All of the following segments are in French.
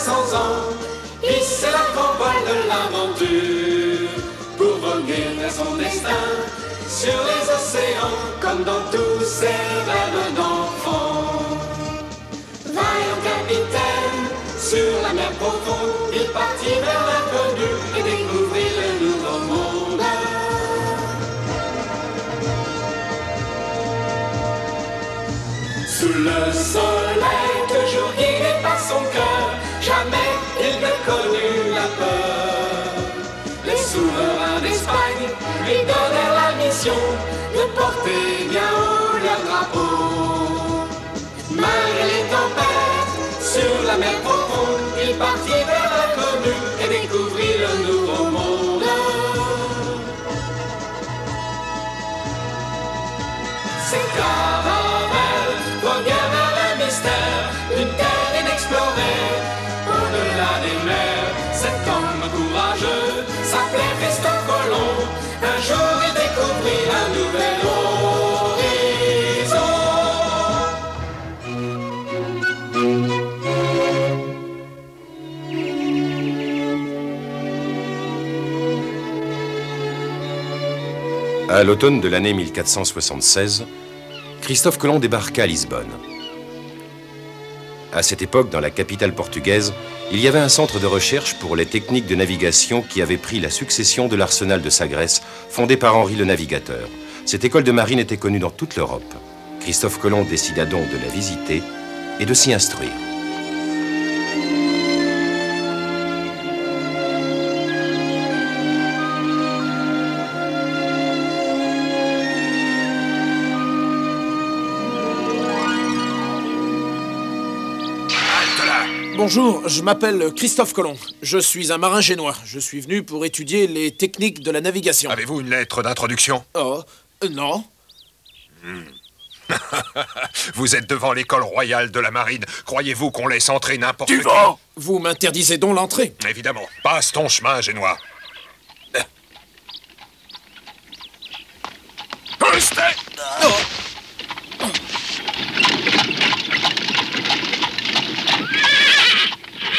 500 ans, hisser la grand-voile de l'aventure, pour voguer vers son destin, sur les océans, comme dans tous ces rêves d'enfants. Vaillant capitaine, sur la mer profonde, il partit vers l'inconnu et découvrit le nouveau monde. Sous le soleil, toujours guidé par son cœur, jamais il ne connut la peur. Les souverains d'Espagne lui donnèrent la mission de porter bien haut leur drapeau. Malgré les tempêtes, sur la mer profonde, il partit vers l'inconnu et découvrit le nouveau monde. Ces caravelles voguèrent vers le mystère d'une terre inexplorée. Au-delà des mers, cet homme courageux s'appelait Christophe Colomb. Un jour il découvrit un nouvel horizon. À l'automne de l'année 1476, Christophe Colomb débarqua à Lisbonne. À cette époque, dans la capitale portugaise, il y avait un centre de recherche pour les techniques de navigation qui avait pris la succession de l'arsenal de Sagres, fondé par Henri le Navigateur. Cette école de marine était connue dans toute l'Europe. Christophe Colomb décida donc de la visiter et de s'y instruire. Bonjour, je m'appelle Christophe Colomb. Je suis un marin génois. Je suis venu pour étudier les techniques de la navigation. Avez-vous une lettre d'introduction? Oh, non. Vous êtes devant l'école royale de la marine. Croyez-vous qu'on laisse entrer n'importe qui? Vous m'interdisez donc l'entrée? Évidemment. Passe ton chemin, génois. Restez!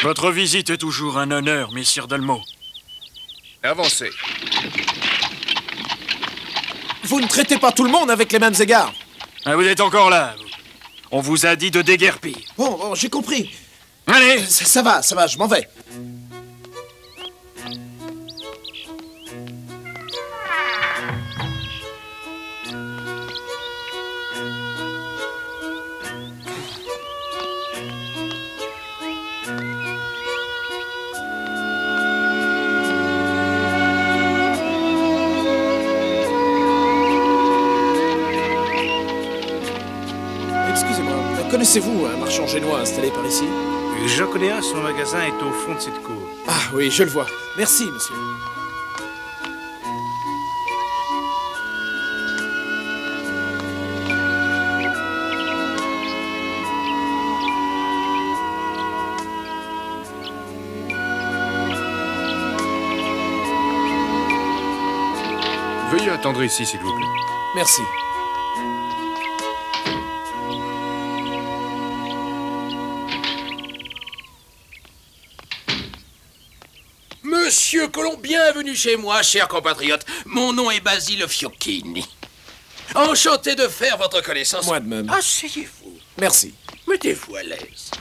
Votre visite est toujours un honneur, messire Delmo. Avancez. Vous ne traitez pas tout le monde avec les mêmes égards. Ah, vous êtes encore là, vous. On vous a dit de déguerpir. Bon, j'ai compris. Allez! Ça va, je m'en vais. Connaissez-vous un marchand génois installé par ici? Je connais un, son magasin est au fond de cette cour. Ah oui, je le vois. Merci, monsieur. Veuillez attendre ici, s'il vous plaît. Merci. Monsieur Colomb, bienvenue chez moi, cher compatriote. Mon nom est Basile Fiocchini. Enchanté de faire votre connaissance. Moi de même. Asseyez-vous. Merci. Mettez-vous à l'aise.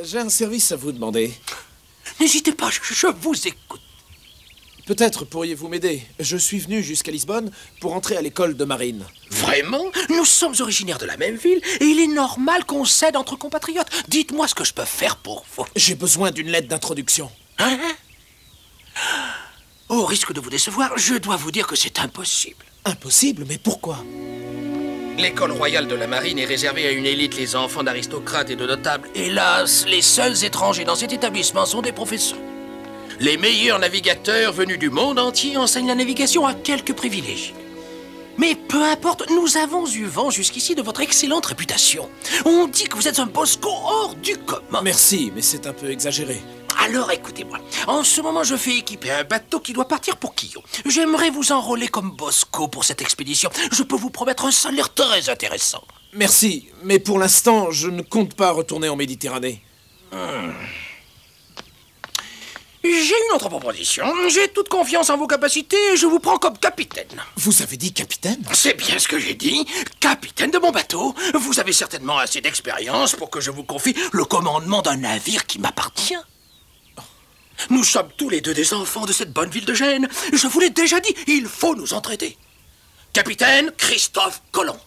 J'ai un service à vous demander. N'hésitez pas, je vous écoute. Peut-être pourriez-vous m'aider. Je suis venu jusqu'à Lisbonne pour entrer à l'école de marine. Vraiment? Nous sommes originaires de la même ville et il est normal qu'on s'aide entre compatriotes. Dites-moi ce que je peux faire pour vous. J'ai besoin d'une lettre d'introduction. Hein? Au risque de vous décevoir, je dois vous dire que c'est impossible. Impossible? Mais pourquoi? L'école royale de la marine est réservée à une élite, les enfants d'aristocrates et de notables. Hélas, les seuls étrangers dans cet établissement sont des professeurs. Les meilleurs navigateurs venus du monde entier enseignent la navigation à quelques privilégiés. Mais peu importe, nous avons eu vent jusqu'ici de votre excellente réputation. On dit que vous êtes un Bosco hors du commun. Merci, mais c'est un peu exagéré. Alors écoutez-moi, en ce moment je fais équiper un bateau qui doit partir pour Quillo. J'aimerais vous enrôler comme Bosco pour cette expédition. Je peux vous promettre un salaire très intéressant. Merci, mais pour l'instant, je ne compte pas retourner en Méditerranée. J'ai une autre proposition. J'ai toute confiance en vos capacités et je vous prends comme capitaine. Vous avez dit capitaine? C'est bien ce que j'ai dit. Capitaine de mon bateau. Vous avez certainement assez d'expérience pour que je vous confie le commandement d'un navire qui m'appartient. Nous sommes tous les deux des enfants de cette bonne ville de Gênes. Je vous l'ai déjà dit, il faut nous entraider. Capitaine Christophe Colomb.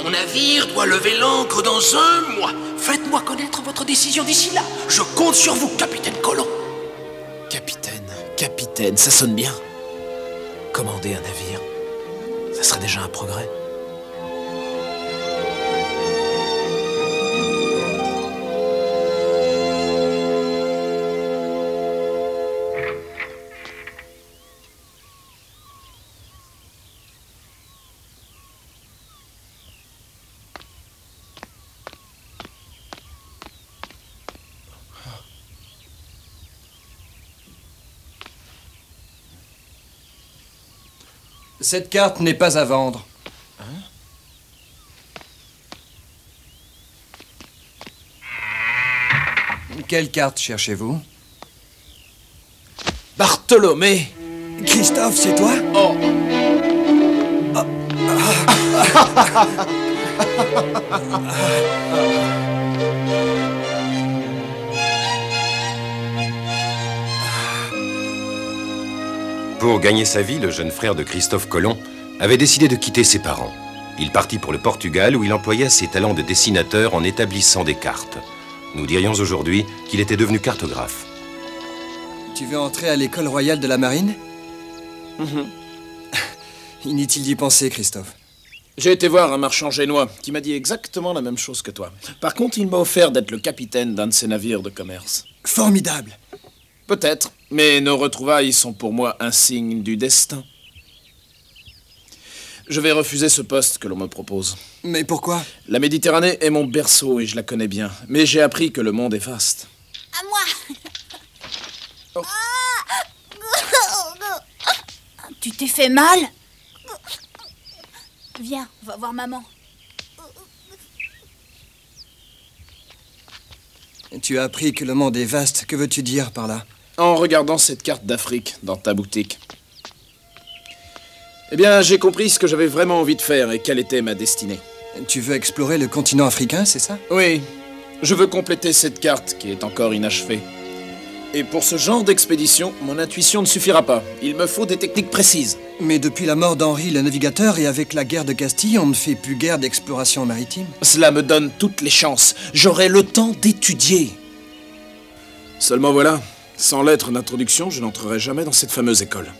Mon navire doit lever l'ancre dans 1 mois. Faites-moi connaître votre décision d'ici là. Je compte sur vous, capitaine Colomb. Capitaine, ça sonne bien. Commander un navire, ça serait déjà un progrès. Cette carte n'est pas à vendre. Quelle carte cherchez-vous? Bartholomé! Christophe, c'est toi? Oh! Pour gagner sa vie, le jeune frère de Christophe Colomb avait décidé de quitter ses parents. Il partit pour le Portugal où il employa ses talents de dessinateur en établissant des cartes. Nous dirions aujourd'hui qu'il était devenu cartographe. Tu veux entrer à l'école royale de la marine? Inutile d'y penser, Christophe. J'ai été voir un marchand génois qui m'a dit exactement la même chose que toi. Par contre, il m'a offert d'être le capitaine d'un de ses navires de commerce. Formidable! Peut-être, mais nos retrouvailles sont pour moi un signe du destin. Je vais refuser ce poste que l'on me propose. Mais pourquoi? La Méditerranée est mon berceau et je la connais bien. Mais j'ai appris que le monde est vaste. À moi. Oh. Tu t'es fait mal? Viens, on va voir maman. Tu as appris que le monde est vaste. Que veux-tu dire par là? En regardant cette carte d'Afrique dans ta boutique. Eh bien, j'ai compris ce que j'avais vraiment envie de faire et quelle était ma destinée. Tu veux explorer le continent africain, c'est ça? Oui, je veux compléter cette carte qui est encore inachevée. Et pour ce genre d'expédition, mon intuition ne suffira pas. Il me faut des techniques précises. Mais depuis la mort d'Henri le navigateur et avec la guerre de Castille, on ne fait plus guère d'exploration maritime. Cela me donne toutes les chances. J'aurai le temps d'étudier. Seulement voilà, sans lettre d'introduction, je n'entrerai jamais dans cette fameuse école.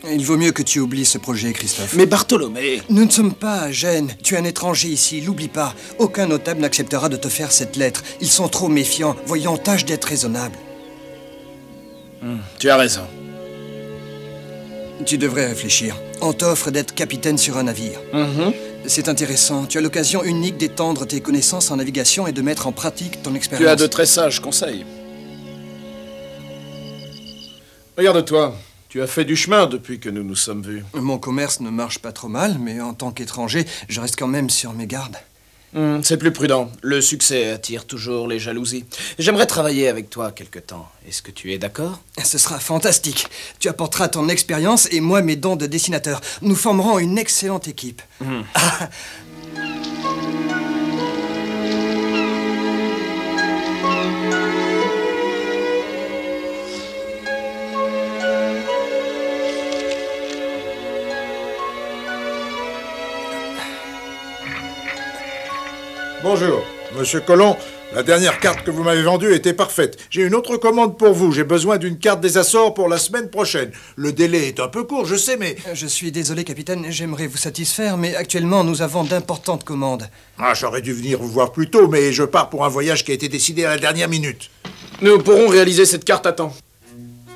Il vaut mieux que tu oublies ce projet, Christophe. Mais Bartholomé... Nous ne sommes pas à Gênes. Tu es un étranger ici, l'oublie pas. Aucun notable n'acceptera de te faire cette lettre. Ils sont trop méfiants. Voyons, tâche d'être raisonnable. Tu as raison. Tu devrais réfléchir. On t'offre d'être capitaine sur un navire. C'est intéressant. Tu as l'occasion unique d'étendre tes connaissances en navigation et de mettre en pratique ton expérience. Tu as de très sages conseils. Regarde-toi. Tu as fait du chemin depuis que nous nous sommes vus. Mon commerce ne marche pas trop mal, mais en tant qu'étranger, je reste quand même sur mes gardes. C'est plus prudent. Le succès attire toujours les jalousies. J'aimerais travailler avec toi quelque temps. Est-ce que tu es d'accord? Ce sera fantastique. Tu apporteras ton expérience et moi mes dons de dessinateur. Nous formerons une excellente équipe. Bonjour, Monsieur Colomb. La dernière carte que vous m'avez vendue était parfaite. J'ai une autre commande pour vous. J'ai besoin d'une carte des Açores pour la semaine prochaine. Le délai est un peu court, je sais, mais... Je suis désolé, capitaine. J'aimerais vous satisfaire, mais actuellement, nous avons d'importantes commandes. Ah, j'aurais dû venir vous voir plus tôt, mais je pars pour un voyage qui a été décidé à la dernière minute. Nous pourrons réaliser cette carte à temps.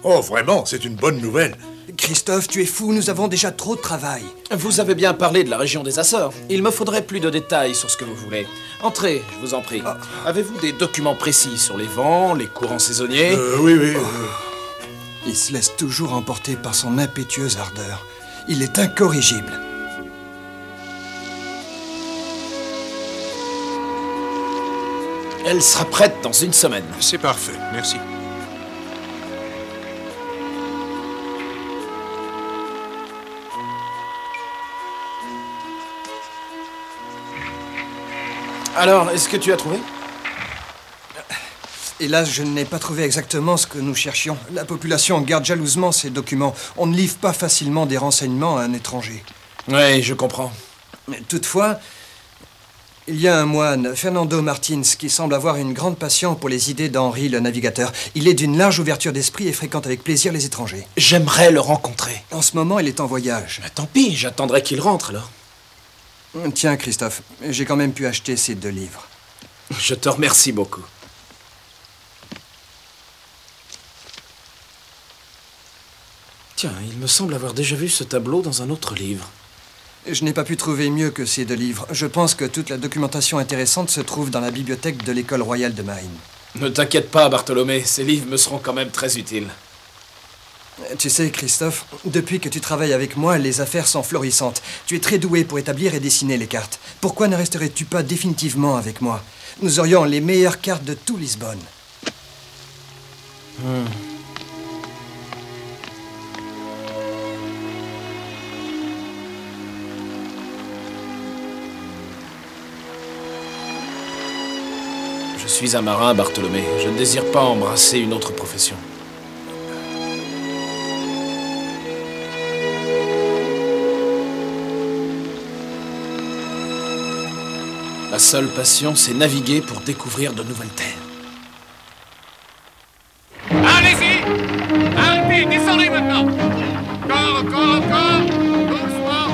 Oh, vraiment, c'est une bonne nouvelle. Christophe, tu es fou, nous avons déjà trop de travail. Vous avez bien parlé de la région des Açores. Il me faudrait plus de détails sur ce que vous voulez. Entrez, je vous en prie. Avez-vous des documents précis sur les vents, les courants saisonniers? Oui. Il se laisse toujours emporter par son impétueuse ardeur. Il est incorrigible. Elle sera prête dans une semaine. C'est parfait, merci. Alors, est-ce que tu as trouvé? Hélas, je n'ai pas trouvé exactement ce que nous cherchions. La population garde jalousement ces documents. On ne livre pas facilement des renseignements à un étranger. Oui, je comprends. Mais toutefois, il y a un moine, Fernando Martins, qui semble avoir une grande passion pour les idées d'Henri le Navigateur. Il est d'une large ouverture d'esprit et fréquente avec plaisir les étrangers. J'aimerais le rencontrer. En ce moment, il est en voyage. Tant pis, j'attendrai qu'il rentre alors. Tiens, Christophe, j'ai quand même pu acheter ces 2 livres. Je te remercie beaucoup. Tiens, il me semble avoir déjà vu ce tableau dans un autre livre. Je n'ai pas pu trouver mieux que ces 2 livres. Je pense que toute la documentation intéressante se trouve dans la bibliothèque de l'École royale de marine. Ne t'inquiète pas, Bartholomé, ces livres me seront quand même très utiles. Tu sais, Christophe, depuis que tu travailles avec moi, les affaires sont florissantes. Tu es très doué pour établir et dessiner les cartes. Pourquoi ne resterais-tu pas définitivement avec moi? Nous aurions les meilleures cartes de tout Lisbonne. Je suis un marin, Bartholomé. Je ne désire pas embrasser une autre profession. La seule passion, c'est naviguer pour découvrir de nouvelles terres. Allez-y! Arrêtez, descendez maintenant! Encore! Doucement!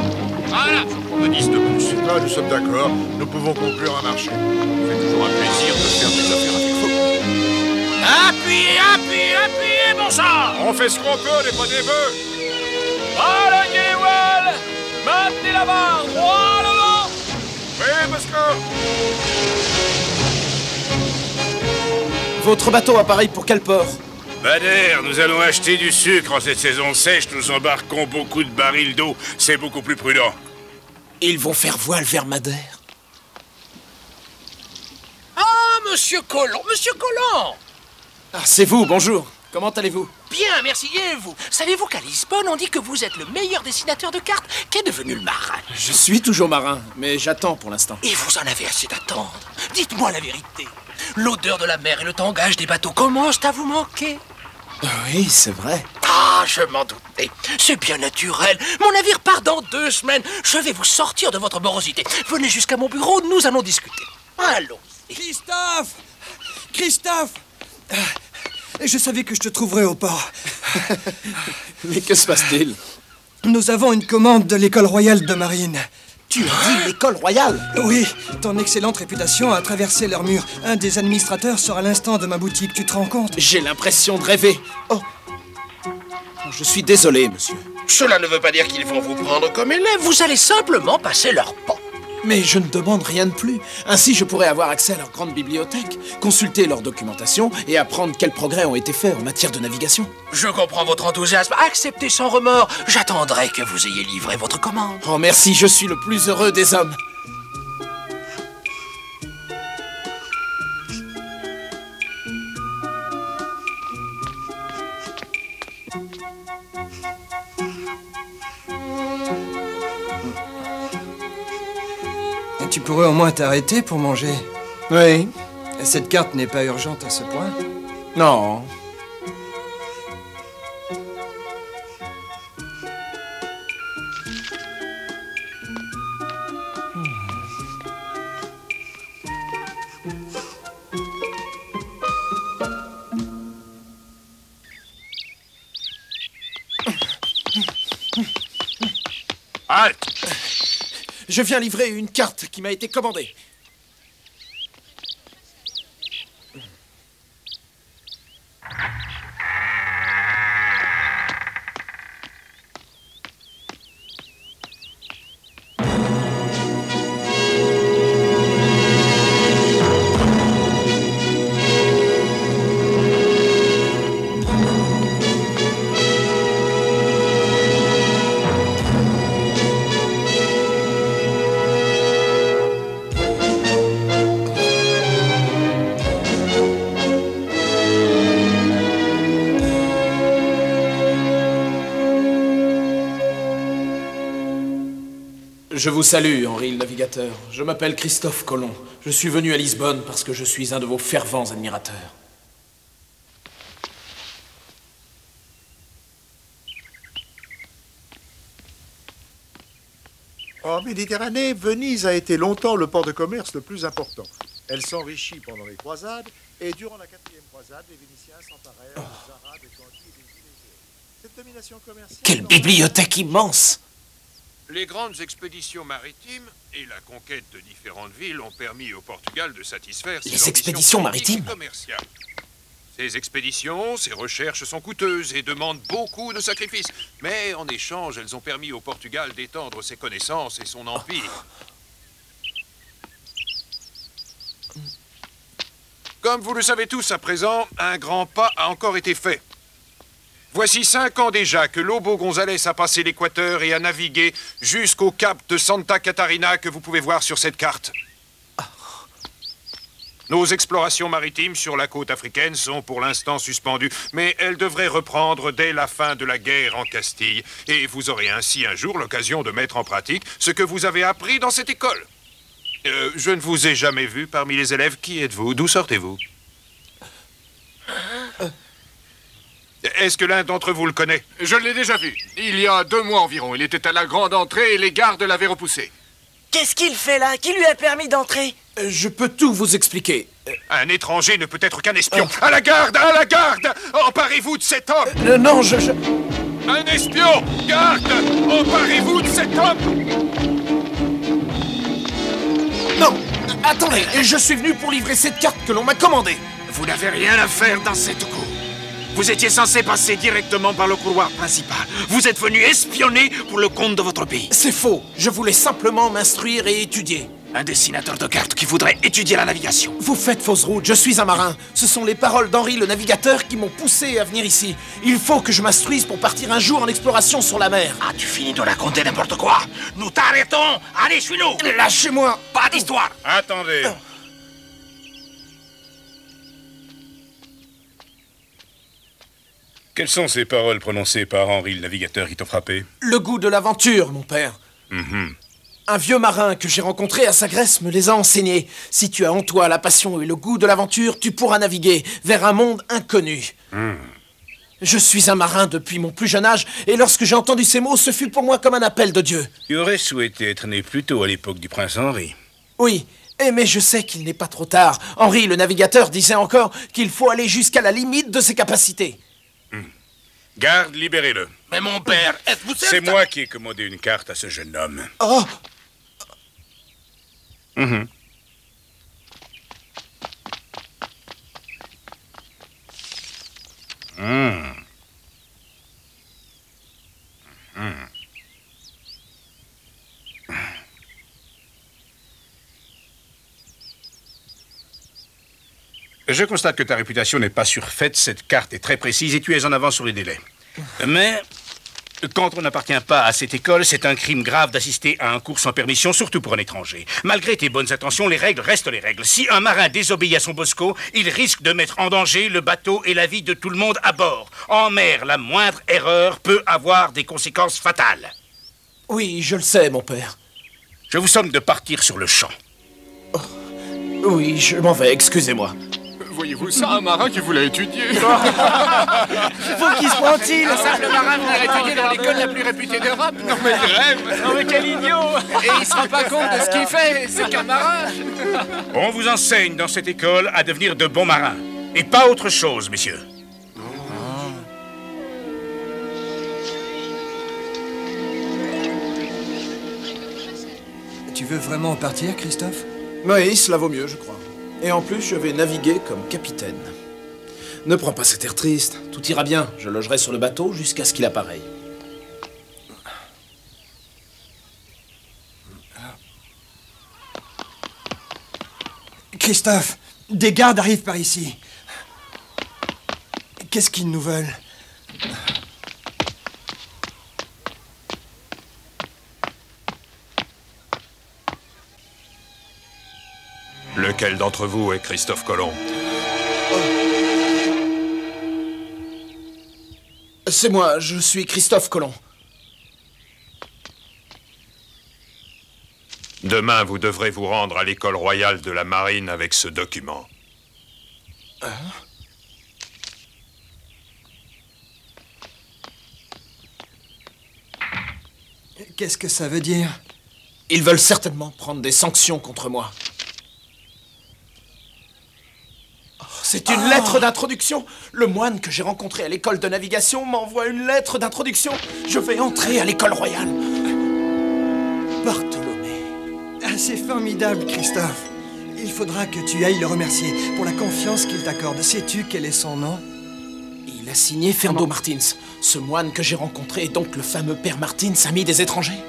Voilà! Protagoniste de plus. Là, nous sommes d'accord. Nous pouvons conclure un marché. C'est toujours un plaisir de faire des affaires avec vous. Appuyez, bon sang! On fait ce qu'on peut, on n'est pas des bœufs. Allongez les voiles! Maintenez la barre! Droit devant! Oui, parce que... Votre bateau appareille pour quel port? Bader, nous allons acheter du sucre en cette saison sèche. Nous embarquons beaucoup de barils d'eau. C'est beaucoup plus prudent. Ils vont faire voile vers Madère. Ah, Monsieur Colomb! Ah, c'est vous, bonjour. Comment allez-vous? Bien, merci, et vous? Savez-vous qu'à Lisbonne, on dit que vous êtes le meilleur dessinateur de cartes? Qu'est devenu le marin? Je suis toujours marin, mais j'attends pour l'instant. Et vous en avez assez d'attendre. Dites-moi la vérité. L'odeur de la mer et le tangage des bateaux commencent à vous manquer. Oui, c'est vrai. Ah, je m'en doutais. C'est bien naturel. Mon navire part dans 2 semaines. Je vais vous sortir de votre morosité. Venez jusqu'à mon bureau, nous allons discuter. Allons. Christophe! Je savais que je te trouverais au port. Mais que se passe-t-il? Nous avons une commande de l'École royale de marine. Tu as dit l'École royale? Oui, ton excellente réputation a traversé leurs murs. Un des administrateurs sort à l'instant de ma boutique, tu te rends compte? J'ai l'impression de rêver. Oh, je suis désolé, monsieur. Cela ne veut pas dire qu'ils vont vous prendre comme élève. Vous allez simplement passer leur porte. Mais je ne demande rien de plus. Ainsi, je pourrais avoir accès à leur grande bibliothèque, consulter leur documentation et apprendre quels progrès ont été faits en matière de navigation. Je comprends votre enthousiasme. Acceptez sans remords. J'attendrai que vous ayez livré votre commande. Oh, merci, je suis le plus heureux des hommes. Tu pourrais au moins t'arrêter pour manger. Oui. Cette carte n'est pas urgente à ce point. Non. Halte! Je viens livrer une carte qui m'a été commandée. Je vous salue, Henri le navigateur. Je m'appelle Christophe Colomb. Je suis venu à Lisbonne parce que je suis un de vos fervents admirateurs. En Méditerranée, Venise a été longtemps le port de commerce le plus important. Elle s'enrichit pendant les croisades, et durant la 4e croisade, les Vénitiens s'emparèrent des Arabes et Candis et des Ilésiens. Cette domination commerciale... Quelle bibliothèque immense! Les grandes expéditions maritimes et la conquête de différentes villes ont permis au Portugal de satisfaire ses Les expéditions maritimes? commerciales. Ces expéditions, ces recherches sont coûteuses et demandent beaucoup de sacrifices. Mais en échange, elles ont permis au Portugal d'étendre ses connaissances et son empire. Comme vous le savez tous à présent, un grand pas a encore été fait. Voici 5 ans déjà que Lobo González a passé l'équateur et a navigué jusqu'au cap de Santa Catarina que vous pouvez voir sur cette carte. Nos explorations maritimes sur la côte africaine sont pour l'instant suspendues, mais elles devraient reprendre dès la fin de la guerre en Castille. Et vous aurez ainsi un jour l'occasion de mettre en pratique ce que vous avez appris dans cette école. Je ne vous ai jamais vu parmi les élèves. Qui êtes-vous? D'où sortez-vous? Est-ce que l'un d'entre vous le connaît? Je l'ai déjà vu. Il y a 2 mois environ. Il était à la grande entrée et les gardes l'avaient repoussé. Qu'est-ce qu'il fait là? Qui lui a permis d'entrer? Je peux tout vous expliquer. Un étranger ne peut être qu'un espion. À la garde! À la garde! Emparez-vous de cet homme! Non, Un espion! Garde! Emparez-vous de cet homme! Non! Attendez, je suis venu pour livrer cette carte que l'on m'a commandée. Vous n'avez rien à faire dans cette cour. Vous étiez censé passer directement par le couloir principal. Vous êtes venu espionner pour le compte de votre pays. C'est faux. Je voulais simplement m'instruire et étudier. Un dessinateur de cartes qui voudrait étudier la navigation. Vous faites fausse route, je suis un marin. Ce sont les paroles d'Henri le navigateur qui m'ont poussé à venir ici. Il faut que je m'instruise pour partir un jour en exploration sur la mer. Ah, tu finis de raconter n'importe quoi. Nous t'arrêtons. Allez, suis-nous. Lâchez-moi. Pas d'histoire. Attendez. Quelles sont ces paroles prononcées par Henri le navigateur qui t'ont frappé? Le goût de l'aventure, mon père. Un vieux marin que j'ai rencontré à Sagresse me les a enseignés. Si tu as en toi la passion et le goût de l'aventure, tu pourras naviguer vers un monde inconnu. Je suis un marin depuis mon plus jeune âge, et lorsque j'ai entendu ces mots, ce fut pour moi comme un appel de Dieu. Tu aurais souhaité être né plus tôt à l'époque du prince Henri. Oui, mais je sais qu'il n'est pas trop tard. Henri le navigateur disait encore qu'il faut aller jusqu'à la limite de ses capacités. Garde, libérez-le. Mais mon père, êtes-vous certain? C'est moi qui ai commandé une carte à ce jeune homme. Oh! Je constate que ta réputation n'est pas surfaite, cette carte est très précise et tu es en avance sur les délais. Mais, quand on n'appartient pas à cette école, c'est un crime grave d'assister à un cours sans permission, surtout pour un étranger. Malgré tes bonnes intentions, les règles restent les règles. Si un marin désobéit à son bosco, il risque de mettre en danger le bateau et la vie de tout le monde à bord. En mer, la moindre erreur peut avoir des conséquences fatales. Oui, je le sais, mon père. Je vous somme de partir sur le champ. Oh. Oui, je m'en vais, excusez-moi. Voyez-vous ça, un marin qui voulait étudier? Faut qu'il se prend-il? Un simple marin venir étudier dans l'école la plus réputée d'Europe. Non mais il rêve. Non mais quel idiot! Et il se rend pas compte de ce qu'il fait. C'est qu'un marin. On vous enseigne dans cette école à devenir de bons marins. Et pas autre chose, messieurs. Tu veux vraiment partir, Christophe? Oui, cela vaut mieux, je crois. Et en plus, je vais naviguer comme capitaine. Ne prends pas cet air triste. Tout ira bien. Je logerai sur le bateau jusqu'à ce qu'il appareille. Christophe, des gardes arrivent par ici. Qu'est-ce qu'ils nous veulent? Lequel d'entre vous est Christophe Colomb? C'est moi, je suis Christophe Colomb. Demain, vous devrez vous rendre à l'école royale de la marine avec ce document. Qu'est-ce que ça veut dire? Ils veulent certainement prendre des sanctions contre moi. Oh, c'est une lettre d'introduction. Le moine que j'ai rencontré à l'école de navigation m'envoie une lettre d'introduction. Je vais entrer à l'école royale. Bartholomé. Ah, c'est formidable, Christophe. Il faudra que tu ailles le remercier pour la confiance qu'il t'accorde. Sais-tu quel est son nom? Il a signé Ferdo Martins. Ce moine que j'ai rencontré est donc le fameux père Martins, ami des étrangers.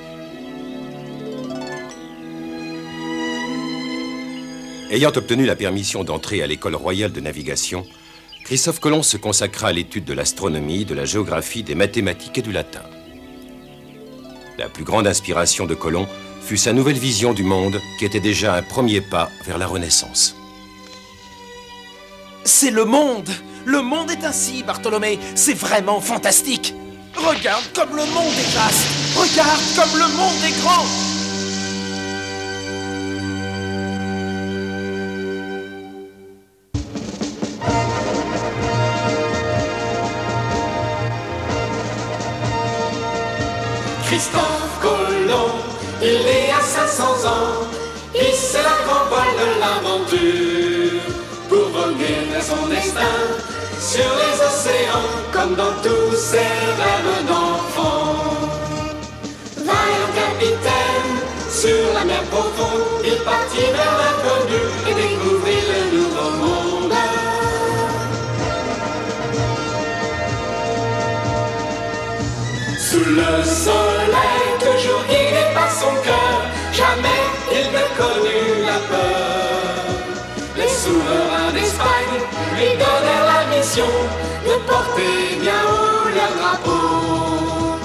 Ayant obtenu la permission d'entrer à l'école royale de navigation, Christophe Colomb se consacra à l'étude de l'astronomie, de la géographie, des mathématiques et du latin. La plus grande inspiration de Colomb fut sa nouvelle vision du monde, qui était déjà un premier pas vers la Renaissance. C'est le monde! Le monde est ainsi, Bartholomé. C'est vraiment fantastique. Regarde comme le monde est vaste. Regarde comme le monde est grand. Christophe Colomb, il est à 500 ans. Il c'est la grande voile de l'aventure pour voguer vers son destin sur les océans comme dans tous ses rêves d'enfant. Vaillant capitaine, sur la mer profonde, il partit vers l'inconnu et découvrit le nouveau monde. Sous le soleil, toujours guidé par son cœur, jamais il ne connut la peur. Les souverains d'Espagne lui donnèrent la mission de porter bien haut leur drapeau.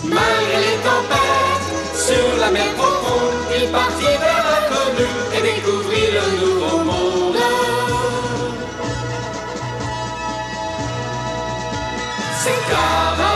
Malgré les tempêtes, sur la mer profonde, il partit vers l'inconnu et découvrit le nouveau monde. Ses caravans